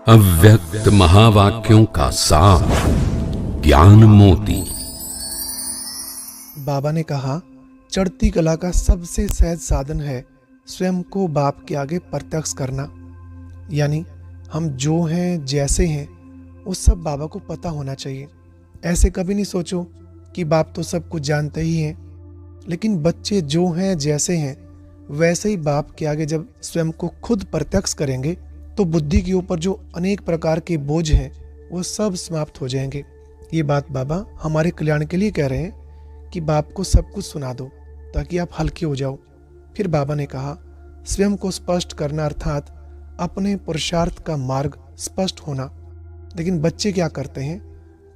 अव्यक्त महावाक्यों का सार, ज्ञान मोती। बाबा ने कहा, चढ़ती कला का सबसे सहज साधन है स्वयं को बाप के आगे प्रत्यक्ष करना। यानी हम जो हैं, जैसे हैं, वो सब बाबा को पता होना चाहिए। ऐसे कभी नहीं सोचो कि बाप तो सब कुछ जानते ही हैं, लेकिन बच्चे जो हैं, जैसे हैं, वैसे ही बाप के आगे जब स्वयं को खुद प्रत्यक्ष करेंगे तो बुद्धि के ऊपर जो अनेक प्रकार के बोझ हैं वो सब समाप्त हो जाएंगे। ये बात बाबा हमारे कल्याण के लिए कह रहे हैं कि बाप को सब कुछ सुना दो ताकि आप हल्के हो जाओ। फिर बाबा ने कहा, स्वयं को स्पष्ट करना अर्थात अपने पुरुषार्थ का मार्ग स्पष्ट होना। लेकिन बच्चे क्या करते हैं?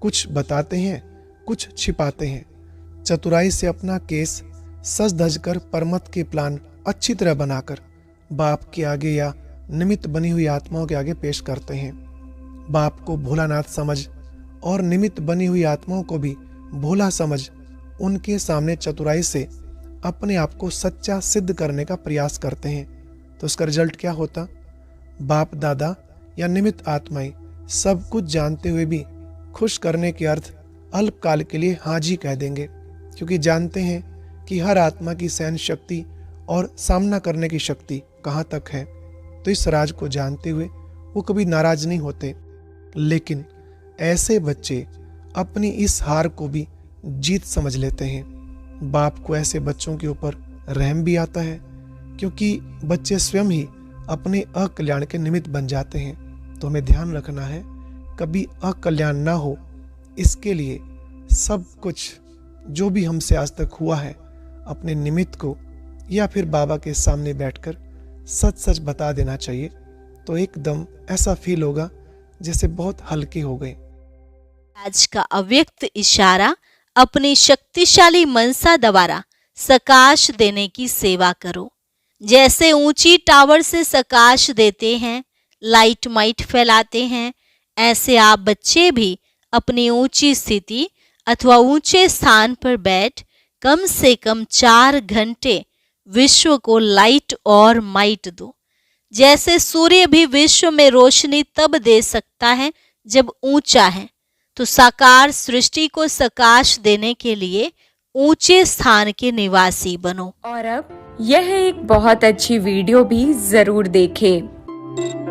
कुछ बताते हैं, कुछ छिपाते हैं। चतुराई से अपना केस सज धज कर परमत के प्लान अच्छी तरह बनाकर बाप के आगे या निमित्त बनी हुई आत्माओं के आगे पेश करते हैं। बाप को भोलानाथ समझ और निमित्त बनी हुई आत्माओं को भी भोला समझ उनके सामने चतुराई से अपने आप को सच्चा सिद्ध करने का प्रयास करते हैं। तो उसका रिजल्ट क्या होता? बाप दादा या निमित्त आत्माएं सब कुछ जानते हुए भी खुश करने के अर्थ अल्पकाल के लिए हाँ जी कह देंगे, क्योंकि जानते हैं कि हर आत्मा की सहन शक्ति और सामना करने की शक्ति कहाँ तक है। तो इस राज को जानते हुए वो कभी नाराज नहीं होते। लेकिन ऐसे बच्चे अपनी इस हार को भी जीत समझ लेते हैं। बाप को ऐसे बच्चों के ऊपर रहम भी आता है, क्योंकि बच्चे स्वयं ही अपने अकल्याण के निमित्त बन जाते हैं। तो हमें ध्यान रखना है कभी अकल्याण ना हो। इसके लिए सब कुछ जो भी हमसे आज तक हुआ है अपने निमित्त को या फिर बाबा के सामने बैठकर सच सच बता देना चाहिए। तो एकदम ऐसा फील होगा जैसे बहुत हल्के हो गए। आज का अव्यक्त इशारा अपनी शक्तिशाली मनसा द्वारा सकाश देने की सेवा करो। जैसे ऊंची टावर से सकाश देते हैं, लाइट माइट फैलाते हैं, ऐसे आप बच्चे भी अपनी ऊंची स्थिति अथवा ऊंचे स्थान पर बैठ कम से कम 4 घंटे विश्व को लाइट और माइट दो। जैसे सूर्य भी विश्व में रोशनी तब दे सकता है जब ऊंचा है, तो साकार सृष्टि को सकाश देने के लिए ऊंचे स्थान के निवासी बनो। और अब यह एक बहुत अच्छी वीडियो भी जरूर देखें।